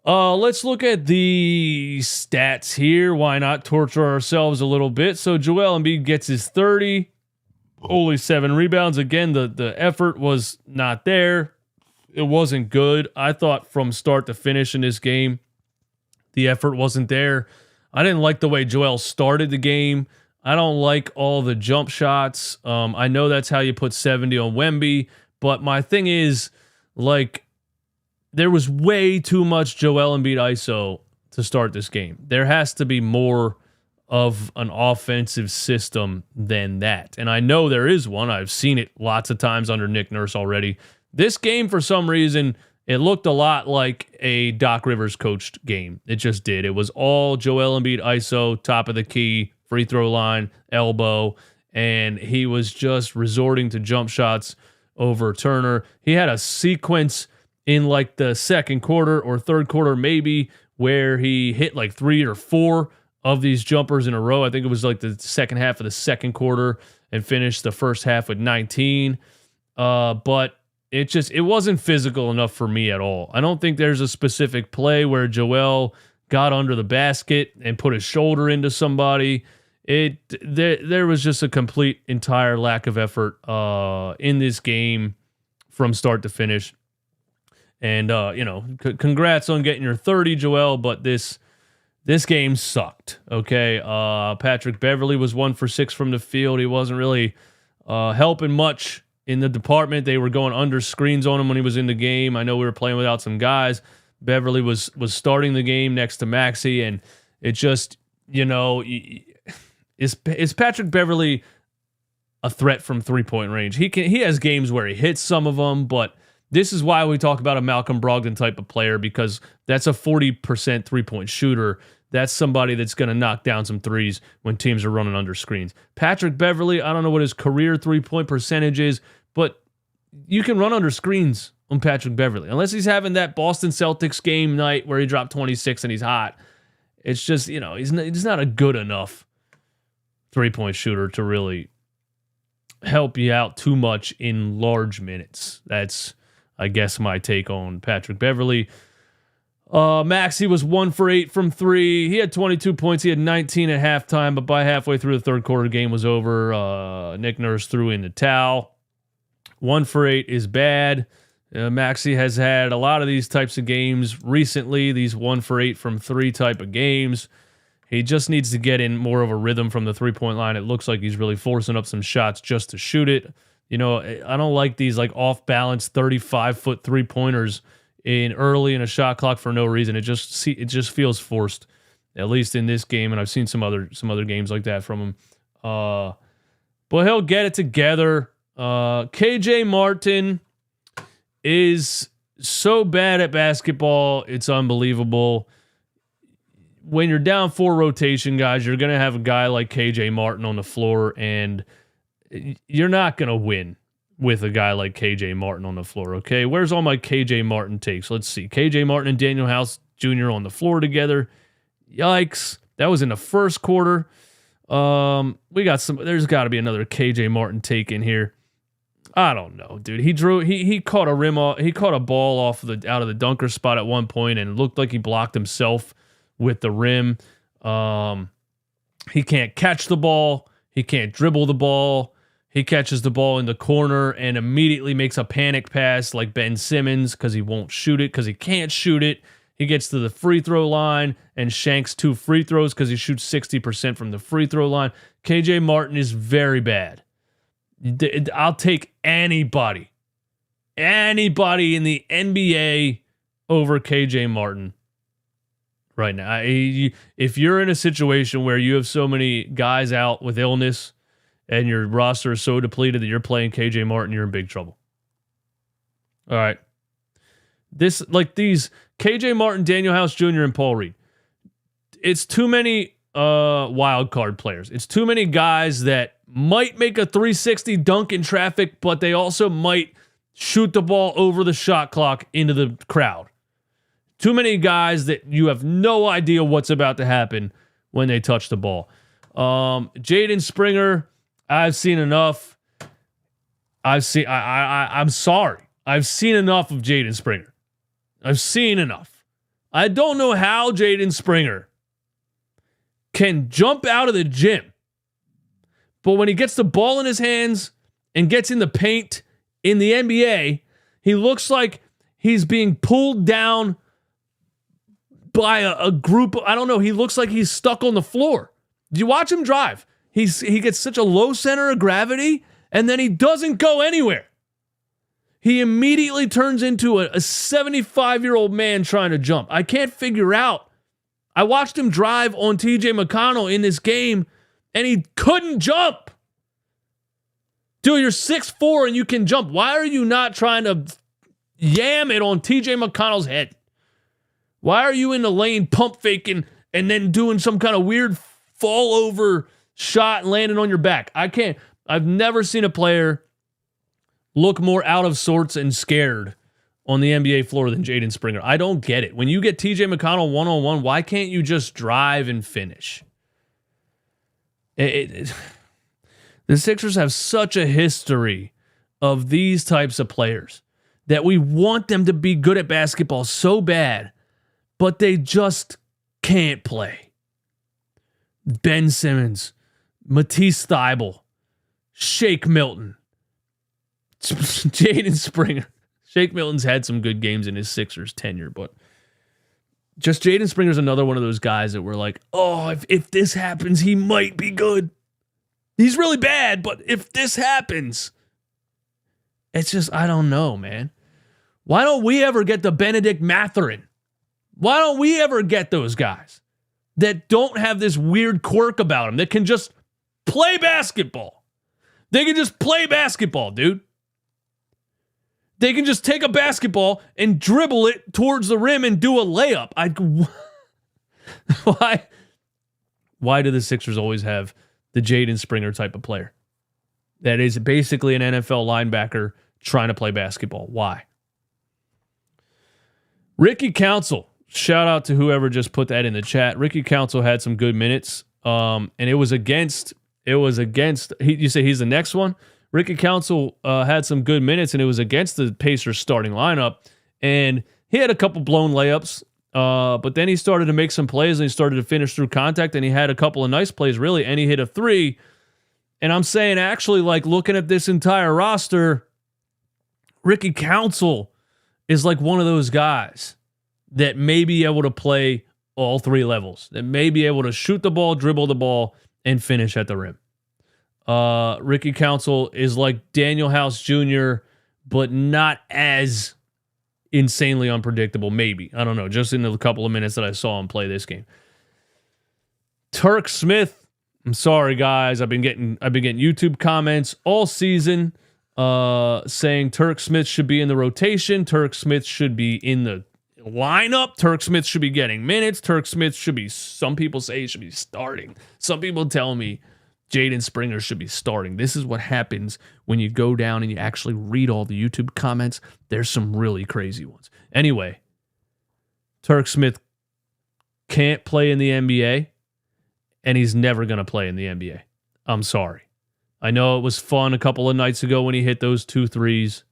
Let's look at the stats here. Why not torture ourselves a little bit? So Joel Embiid gets his 30, only 7 rebounds. Again, the effort was not there. It wasn't good. I thought from start to finish in this game, the effort wasn't there. I didn't like the way Joel started the game. I don't like all the jump shots. I know that's how you put 70 on Wemby, but my thing is, like, there was way too much Joel Embiid ISO to start this game. There has to be more of an offensive system than that. And I know there is one. I've seen it lots of times under Nick Nurse already. This game, for some reason, it looked a lot like a Doc Rivers coached game. It just did. It was all Joel Embiid ISO, top of the key, free throw line, elbow, and he was just resorting to jump shots over Turner. He had a sequence in like the second quarter or third quarter maybe where he hit like 3 or 4 of these jumpers in a row. I think it was like the second half of the second quarter and finished the first half with 19. But it wasn't physical enough for me at all. I don't think there's a specific play where Joel got under the basket and put his shoulder into somebody. There was just a complete entire lack of effort in this game from start to finish. And congrats on getting your 30, Joel, but this game sucked. Okay, Patrick Beverley was 1 for 6 from the field. He wasn't really helping much in the department. They were going under screens on him when he was in the game. I know we were playing without some guys. Beverley was starting the game next to Maxey, and it just, is Patrick Beverley a threat from 3-point range? He has games where he hits some of them, but this is why we talk about a Malcolm Brogdon type of player, because that's a 40% 3-point shooter. That's somebody that's going to knock down some threes when teams are running under screens. Patrick Beverley, I don't know what his career 3-point percentage is, but you can run under screens on Patrick Beverley. Unless he's having that Boston Celtics game night where he dropped 26 and he's hot. It's just, he's not a good enough 3-point shooter to really help you out too much in large minutes. That's, I guess, my take on Patrick Beverley. Maxey was 1 for 8 from 3. He had 22 points. He had 19 at halftime, but by halfway through the third quarter, the game was over. Nick Nurse threw in the towel. 1 for 8 is bad. Maxey has had a lot of these types of games recently, these 1 for 8 from 3 type of games. He just needs to get in more of a rhythm from the 3-point line. It looks like he's really forcing up some shots just to shoot it. I don't like these like off-balance 35-foot 3-pointers early in a shot clock for no reason. It just feels forced, at least in this game, and I've seen some other games like that from him. But he'll get it together. KJ Martin is so bad at basketball, it's unbelievable. When you're down 4 rotation guys, you're going to have a guy like KJ Martin on the floor, and you're not going to win with a guy like KJ Martin on the floor, okay? Where's all my KJ Martin takes? Let's see. KJ Martin and Daniel House Jr. on the floor together. Yikes. That was in the first quarter. There's got to be another KJ Martin take in here. I don't know, dude. He caught a rim off, he caught a ball out of the dunker spot at one point and looked like he blocked himself with the rim. He can't catch the ball. He can't dribble the ball. He catches the ball in the corner and immediately makes a panic pass like Ben Simmons because he won't shoot it because he can't shoot it. He gets to the free throw line and shanks 2 free throws because he shoots 60% from the free throw line. KJ Martin is very bad. I'll take anybody in the NBA over KJ Martin right now. If you're in a situation where you have so many guys out with illness and your roster is so depleted that you're playing KJ Martin, you're in big trouble. All right. These KJ Martin, Daniel House Jr., and Paul Reed. It's too many wild card players. It's too many guys that might make a 360 dunk in traffic, but they also might shoot the ball over the shot clock into the crowd. Too many guys that you have no idea what's about to happen when they touch the ball. Jaden Springer, I've seen enough. I'm sorry. I've seen enough of Jaden Springer. I've seen enough. I don't know how Jaden Springer can jump out of the gym, but when he gets the ball in his hands and gets in the paint in the NBA, he looks like he's being pulled down by a group. I don't know. He looks like he's stuck on the floor. Do you watch him drive? He gets such a low center of gravity, and then he doesn't go anywhere. He immediately turns into a 75-year-old man trying to jump. I can't figure out. I watched him drive on TJ McConnell in this game, and he couldn't jump. Dude, you're 6'4" and you can jump. Why are you not trying to yam it on TJ McConnell's head? Why are you in the lane pump faking and then doing some kind of weird fall over shot and landing on your back? I can't. I've never seen a player look more out of sorts and scared on the NBA floor than Jaden Springer. I don't get it. When you get TJ McConnell one-on-one, why can't you just drive and finish? The Sixers have such a history of these types of players that we want them to be good at basketball so bad, but they just can't play. Ben Simmons, Matisse Thybulle, Shake Milton, Jaden Springer. Shake Milton's had some good games in his Sixers tenure, but just Jaden Springer's another one of those guys that we're like, oh, if this happens, he might be good. He's really bad, but if this happens, it's just, I don't know, man. Why don't we ever get the Benedict Mathurin? Why don't we ever get those guys that don't have this weird quirk about them, that can just play basketball? They can just play basketball, dude. They can just take a basketball and dribble it towards the rim and do a layup. Why do the Sixers always have the Jaden Springer type of player that is basically an NFL linebacker trying to play basketball? Why? Ricky Council, shout out to whoever just put that in the chat. Ricky Council had some good minutes, and it was against. You say he's the next one? Ricky Council had some good minutes, and it was against the Pacers starting lineup, and he had a couple blown layups, but then he started to make some plays, and he started to finish through contact, and he had a couple of nice plays, really, and he hit a 3. And I'm saying, actually, like, looking at this entire roster, Ricky Council is like one of those guys that may be able to play all 3 levels, that may be able to shoot the ball, dribble the ball, and finish at the rim. Ricky Council is like Daniel House Jr., but not as insanely unpredictable, maybe. I don't know, just in the couple of minutes that I saw him play this game. Turk Smith, I'm sorry, guys. I've been getting YouTube comments all season saying Turk Smith should be in the rotation. Turk Smith should be in the lineup. Turk Smith should be getting minutes. Turk Smith should be, some people say he should be starting. Some people tell me Jaden Springer should be starting. This is what happens when you go down and you actually read all the YouTube comments. There's some really crazy ones. Anyway, Turk Smith can't play in the NBA, and he's never going to play in the NBA. I'm sorry. I know it was fun a couple of nights ago when he hit those 2 threes.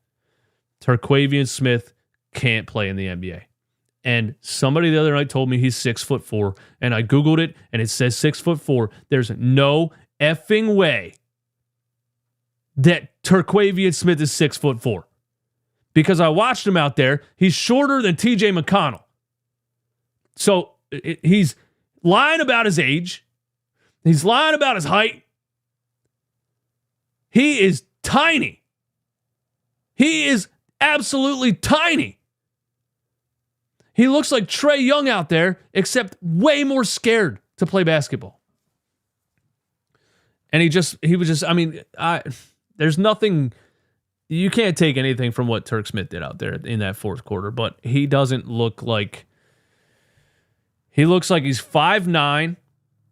Terquavian Smith can't play in the NBA. And somebody the other night told me he's 6'4", and I Googled it, and it says 6'4". There's no effing way that Terquavian Smith is 6'4". Because I watched him out there. He's shorter than TJ McConnell. So he's lying about his age. He's lying about his height. He is tiny. He is absolutely tiny. He looks like Trae Young out there, except way more scared to play basketball. And there's nothing, you can't take anything from what Turk Smith did out there in that fourth quarter, but he doesn't look like, he looks like he's 5'9",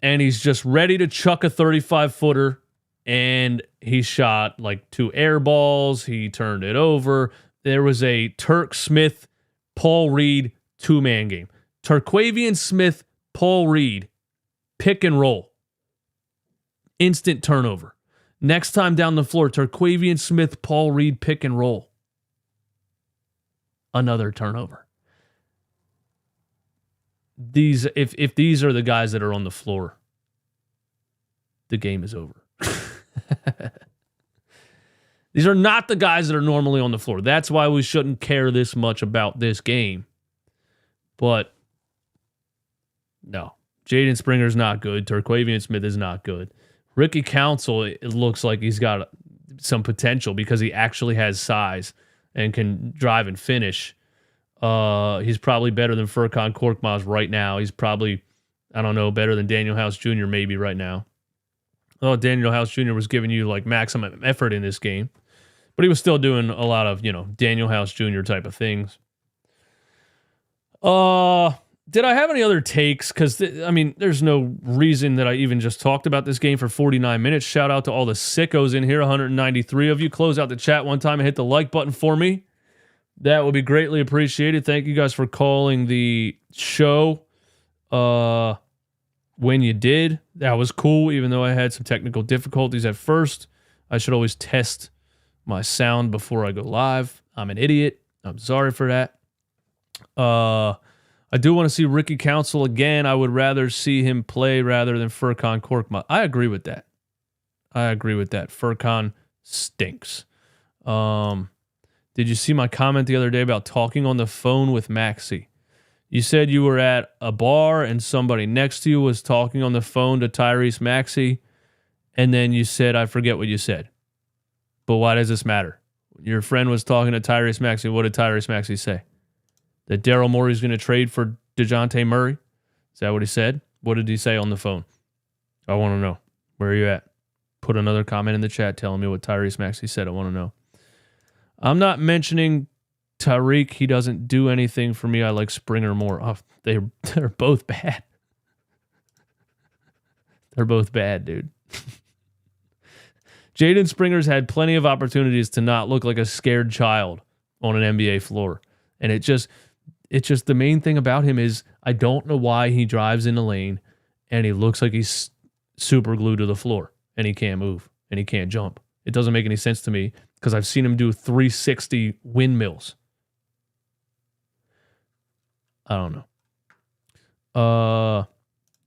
and he's just ready to chuck a 35-footer, and he shot like 2 air balls. He turned it over. There was a Turk Smith, Paul Reed 2-man game. Terquavian Smith, Paul Reed, pick and roll. Instant turnover. Next time down the floor, Terquavian Smith, Paul Reed, pick and roll. Another turnover. If these are the guys that are on the floor, the game is over. These are not the guys that are normally on the floor. That's why we shouldn't care this much about this game. But no, Jaden Springer's not good. Terquavian Smith is not good. Ricky Council, it looks like he's got some potential because he actually has size and can drive and finish. He's probably better than Furkan Korkmaz right now. He's probably, better than Daniel House Jr. maybe right now. Oh, Daniel House Jr. was giving you like maximum effort in this game, but he was still doing a lot of, Daniel House Jr. type of things. Did I have any other takes? Because, there's no reason that I even just talked about this game for 49 minutes. Shout out to all the sickos in here, 193 of you. Close out the chat one time and hit the like button for me. That would be greatly appreciated. Thank you guys for calling the show when you did. That was cool, even though I had some technical difficulties at first. I should always test my sound before I go live. I'm an idiot. I'm sorry for that. I do want to see Ricky Council again. I would rather see him play rather than Furkan Korkmaz. I agree with that. Furkan stinks. Did you see my comment the other day about talking on the phone with Maxey? You said you were at a bar and somebody next to you was talking on the phone to Tyrese Maxey, and then you said, I forget what you said. But why does this matter? Your friend was talking to Tyrese Maxey. What did Tyrese Maxey say? That Daryl Morey's going to trade for DeJounte Murray? Is that what he said? What did he say on the phone? I want to know. Where are you at? Put another comment in the chat telling me what Tyrese Maxey said. I want to know. I'm not mentioning Tariq. He doesn't do anything for me. I like Springer more. Oh, they're both bad. They're both bad, dude. Jaden Springer's had plenty of opportunities to not look like a scared child on an NBA floor. And it's just the main thing about him is I don't know why he drives in the lane and he looks like he's super glued to the floor and he can't move and he can't jump. It doesn't make any sense to me because I've seen him do 360 windmills. I don't know.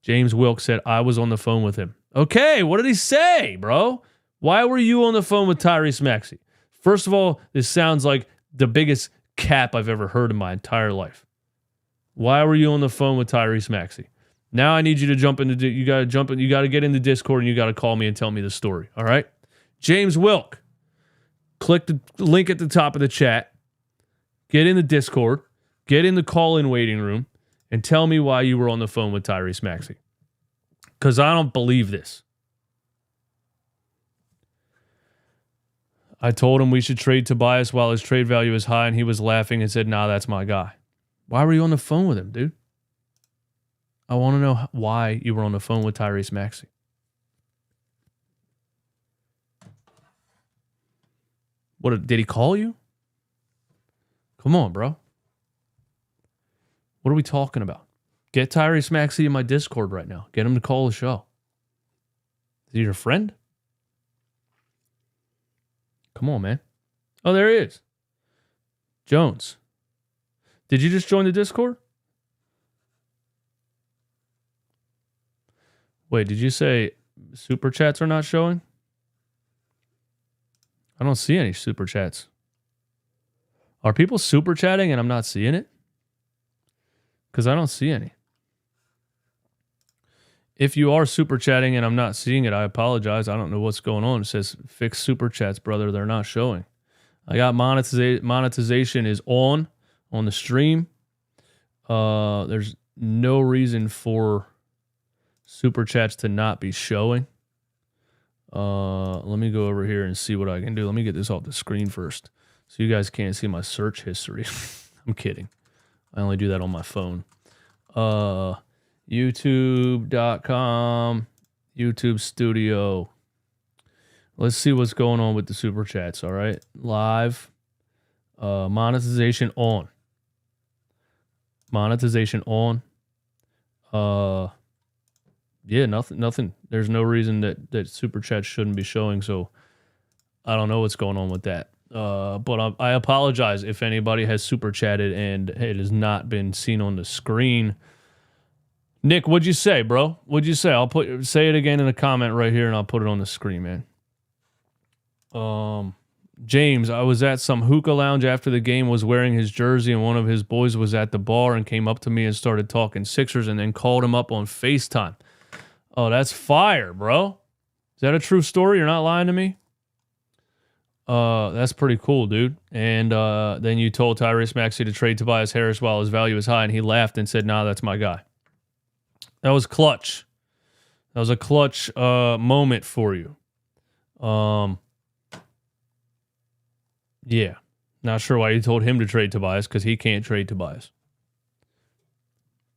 James Wilkes said, I was on the phone with him. Okay, what did he say, bro? Why were you on the phone with Tyrese Maxey? First of all, this sounds like the biggest cap I've ever heard in my entire life. Why were you on the phone with Tyrese Maxey? Now I need you to jump into, you got to get into Discord and you got to call me and tell me the story. All right. James Wilk, click the link at the top of the chat, get in the Discord, get in the call-in waiting room and tell me why you were on the phone with Tyrese Maxey. Because I don't believe this. I told him we should trade Tobias while his trade value is high, and he was laughing and said, nah, that's my guy. Why were you on the phone with him, dude? I want to know why you were on the phone with Tyrese Maxey. What, did he call you? Come on, bro. What are we talking about? Get Tyrese Maxey in my Discord right now. Get him to call the show. Is he your friend? Come on, man. Oh, there he is. Jones. Did you just join the Discord? Wait, did you say super chats are not showing? I don't see any super chats. Are people super chatting and I'm not seeing it? Because I don't see any. If you are super chatting and I'm not seeing it, I apologize. I don't know what's going on. It says fix super chats, brother. They're not showing. I got monetization is on the stream. There's no reason for super chats to not be showing. Let me go over here and see what I can do. Let me get this off the screen first so you guys can't see my search history. I'm kidding. I only do that on my phone. YouTube.com, YouTube Studio. Let's see what's going on with the super chats, all right? Live. Monetization on. Monetization on. Yeah, nothing. There's no reason that super chats shouldn't be showing, so I don't know what's going on with that. But I apologize if anybody has super chatted and it has not been seen on the screen. Nick, what'd you say, bro? What'd you say? Say it again in a comment right here, and I'll put it on the screen, man. James, I was at some hookah lounge after the game, was wearing his jersey, and one of his boys was at the bar and came up to me and started talking Sixers and then called him up on FaceTime. Oh, that's fire, bro. Is that a true story? You're not lying to me? That's pretty cool, dude. And then you told Tyrese Maxey to trade Tobias Harris while his value is high, and he laughed and said, nah, that's my guy. That was clutch. That was a clutch moment for you. Yeah. Not sure why you told him to trade Tobias, because he can't trade Tobias.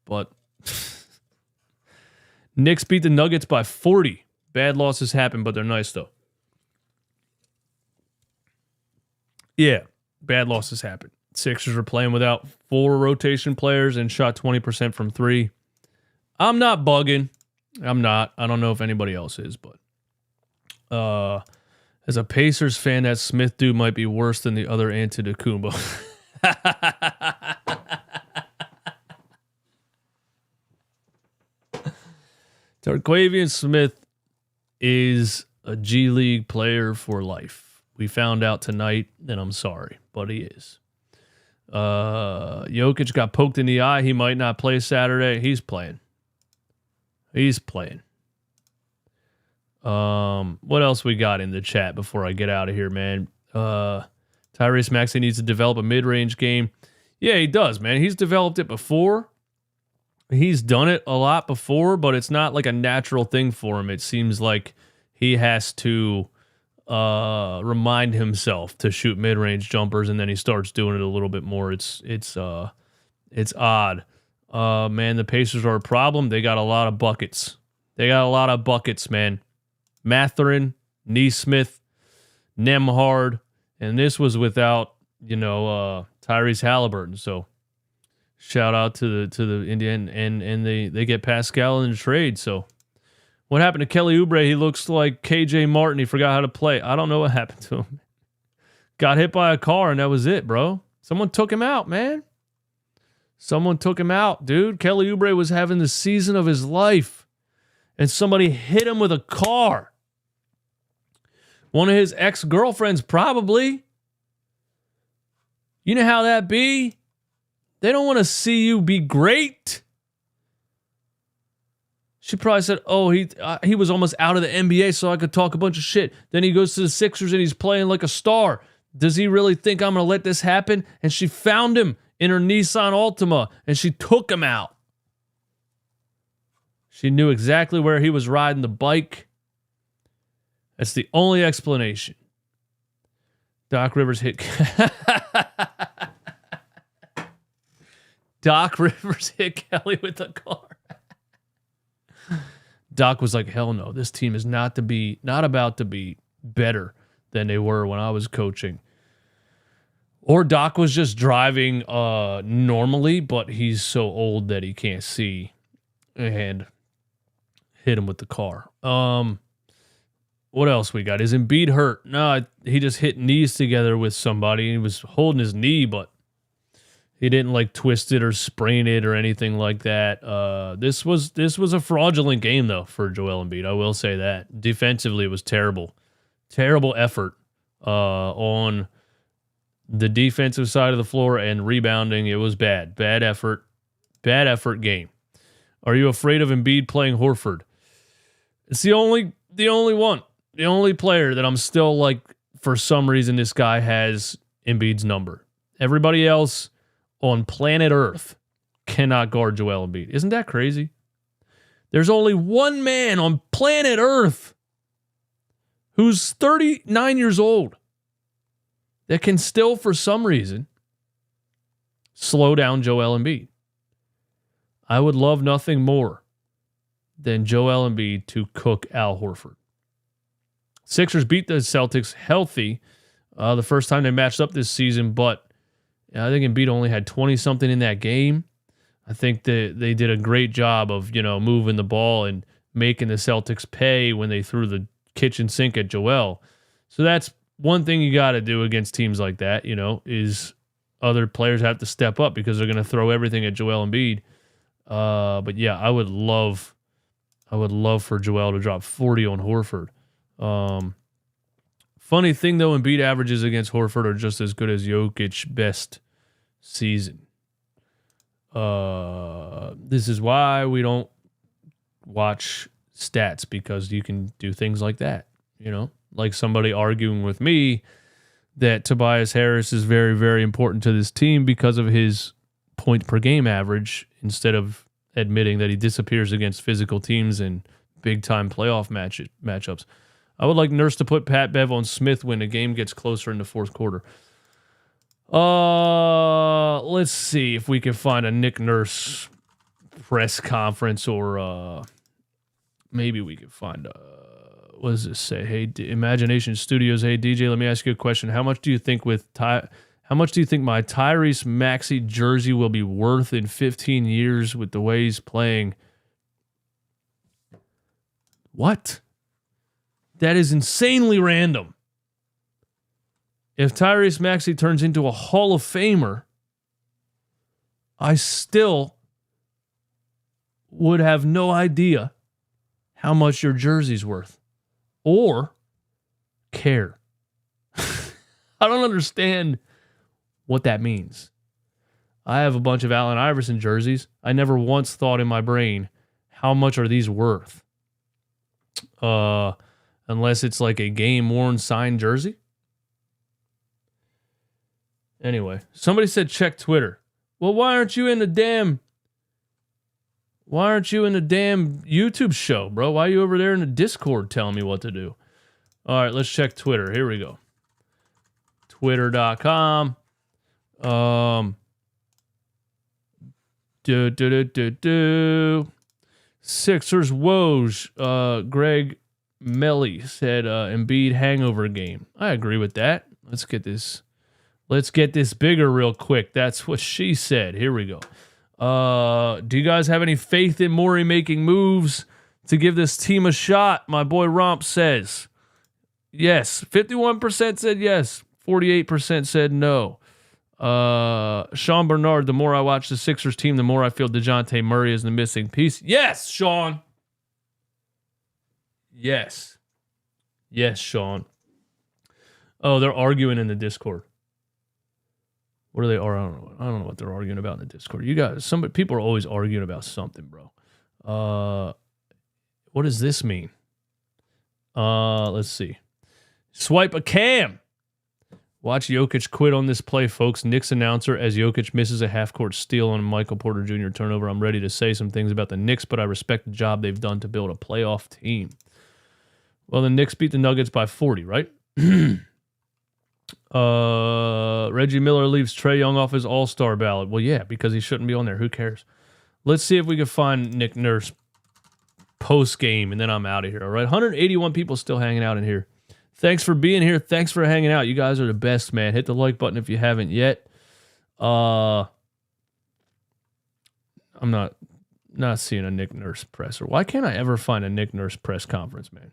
But Knicks beat the Nuggets by 40. Bad losses happen, but they're nice, though. Yeah, bad losses happen. Sixers are playing without 4 rotation players and shot 20% from 3. I'm not bugging. I'm not. I don't know if anybody else is, but as a Pacers fan, that Smith dude might be worse than the other Antetokounmpo. Tarquavian Smith is a G League player for life. We found out tonight, and I'm sorry, but he is. Jokic got poked in the eye. He might not play Saturday. He's playing. What else we got in the chat before I get out of here, man? Tyrese Maxey needs to develop a mid-range game. Yeah, he does, man. He's developed it before. He's done it a lot before, but it's not like a natural thing for him. It seems like he has to remind himself to shoot mid-range jumpers, and then he starts doing it a little bit more. It's odd. Man, the Pacers are a problem. They got a lot of buckets. Man. Mathurin, Nesmith, Nembhard, and this was without, Tyrese Halliburton. So shout out to the Indian, and they get Pascal in the trade. So what happened to Kelly Oubre? He looks like KJ Martin. He forgot how to play. I don't know what happened to him. Got hit by a car, and that was it, bro. Someone took him out, man. Someone took him out, dude. Kelly Oubre was having the season of his life, and somebody hit him with a car. One of his ex-girlfriends, probably. You know how that be? They don't want to see you be great. She probably said, oh, he was almost out of the NBA so I could talk a bunch of shit. Then he goes to the Sixers and he's playing like a star. Does he really think I'm going to let this happen? And she found him in her Nissan Altima and she took him out. She knew exactly where he was riding the bike. That's the only explanation. Doc Rivers hit Kelly with the car. Doc was like, hell no, this team is not about to be better than they were when I was coaching. Or Doc was just driving normally, but he's so old that he can't see and hit him with the car. What else we got? Is Embiid hurt? No, he just hit knees together with somebody. He was holding his knee, but he didn't like twist it or sprain it or anything like that. This was a fraudulent game though for Joel Embiid. I will say that. Defensively, it was terrible. Terrible effort on the defensive side of the floor and rebounding. It was bad. Bad effort. Bad effort game. Are you afraid of Embiid playing Horford? It's the only one. The only player that I'm still like, for some reason, this guy has Embiid's number. Everybody else on planet Earth cannot guard Joel Embiid. Isn't that crazy? There's only one man on planet Earth who's 39 years old that can still, for some reason, slow down Joel Embiid. I would love nothing more than Joel Embiid to cook Al Horford. Sixers beat the Celtics healthy the first time they matched up this season, but I think Embiid only had 20-something in that game. I think that they did a great job of, moving the ball and making the Celtics pay when they threw the kitchen sink at Joel. So that's one thing you got to do against teams like that, is other players have to step up because they're going to throw everything at Joel Embiid. But yeah, I would love for Joel to drop 40 on Horford. Funny thing though, Embiid averages against Horford are just as good as Jokic best season. This is why we don't watch stats, because you can do things like that, like somebody arguing with me that Tobias Harris is very, very important to this team because of his point per game average, instead of admitting that he disappears against physical teams in big time playoff matchups. I would like Nurse to put Pat Bev on Smith when the game gets closer in the fourth quarter. Let's see if we can find a Nick Nurse press conference, or maybe we could find what does this say? Hey, Imagination Studios. Hey, DJ, let me ask you a question. How much do you think my Tyrese Maxey jersey will be worth in 15 years with the way he's playing? What? That is insanely random. If Tyrese Maxey turns into a Hall of Famer, I still would have no idea how much your jersey's worth or care. I don't understand what that means. I have a bunch of Allen Iverson jerseys. I never once thought in my brain, how much are these worth? Unless it's like a game-worn signed jersey. Anyway, somebody said check Twitter. Well, why aren't you in the damn YouTube show, bro? Why are you over there in the Discord telling me what to do? All right, let's check Twitter. Here we go. Twitter.com. Sixers Woj. Greg Melly said Embiid hangover game. I agree with that. Let's get this bigger real quick. That's what she said. Here we go. Do you guys have any faith in Morey making moves to give this team a shot? My boy Romp says yes. 51% said yes. 48% said no. Sean Bernard, the more I watch the Sixers team, the more I feel DeJounte Murray is the missing piece. Yes, Sean. Yes. Yes, Sean. Oh, they're arguing in the Discord. What are they? I don't know what they're arguing about in the Discord. You guys, people are always arguing about something, bro. What does this mean? Let's see. Swipe a cam. Watch Jokic quit on this play, folks. Knicks announcer as Jokic misses a half-court steal on a Michael Porter Jr. turnover. I'm ready to say some things about the Knicks, but I respect the job they've done to build a playoff team. Well, the Knicks beat the Nuggets by 40, right? Reggie Miller leaves Trae Young off his all-star ballot. Well, yeah, because he shouldn't be on there. Who cares? Let's see if we can find Nick Nurse post-game, and then I'm out of here, all right? 181 people still hanging out in here. Thanks for being here. Thanks for hanging out. You guys are the best, man. Hit the like button if you haven't yet. I'm not seeing a Nick Nurse presser. Why can't I ever find a Nick Nurse press conference, man?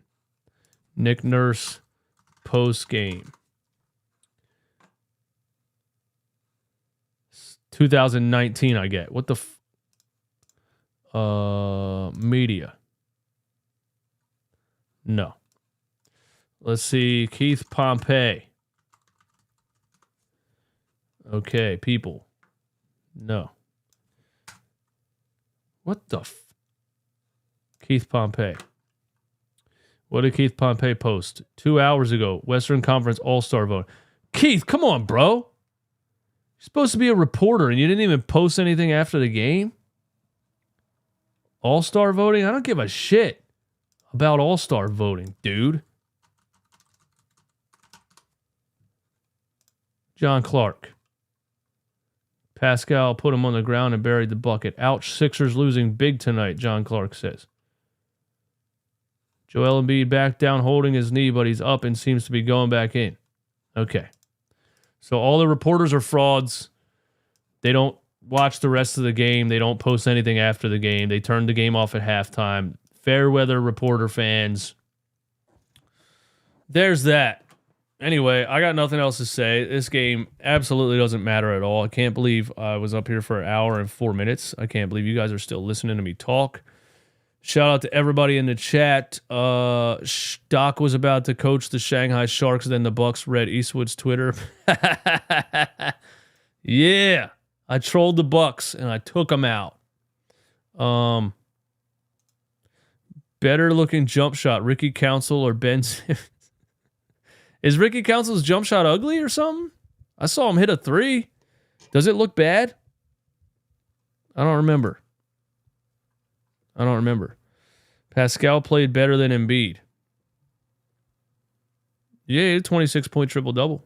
Nick Nurse post game. 2019, I get. What the media. No. Let's see. Keith Pompey. Okay, people. No. What the Keith Pompey. What did Keith Pompey post? 2 hours ago. Western Conference All-Star vote. Keith, come on, bro. You're supposed to be a reporter and you didn't even post anything after the game? All-Star voting? I don't give a shit about All-Star voting, dude. John Clark. Pascal put him on the ground and buried the bucket. Ouch, Sixers losing big tonight, John Clark says. Joel Embiid back down holding his knee, but he's up and seems to be going back in. Okay. So all the reporters are frauds. They don't watch the rest of the game. They don't post anything after the game. They turn the game off at halftime. Fair weather reporter fans. There's that. Anyway, I got nothing else to say. This game absolutely doesn't matter at all. I can't believe I was up here for an hour and 4 minutes. I can't believe you guys are still listening to me talk. Shout out to everybody in the chat. Doc was about to coach the Shanghai Sharks, then the Bucks read Eastwood's Twitter. Yeah, I trolled the Bucks and I took them out. Better looking jump shot, Ricky Council or Ben Simmons. Is Ricky Council's jump shot ugly or something? I saw him hit a 3. Does it look bad? I don't remember. Pascal played better than Embiid. Yeah, 26-point triple-double.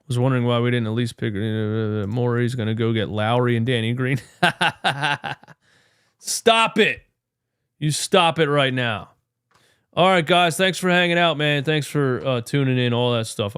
Was wondering why we didn't at least pick Morey's going to go get Lowry and Danny Green. Stop it. You stop it right now. All right, guys. Thanks for hanging out, man. Thanks for tuning in, all that stuff.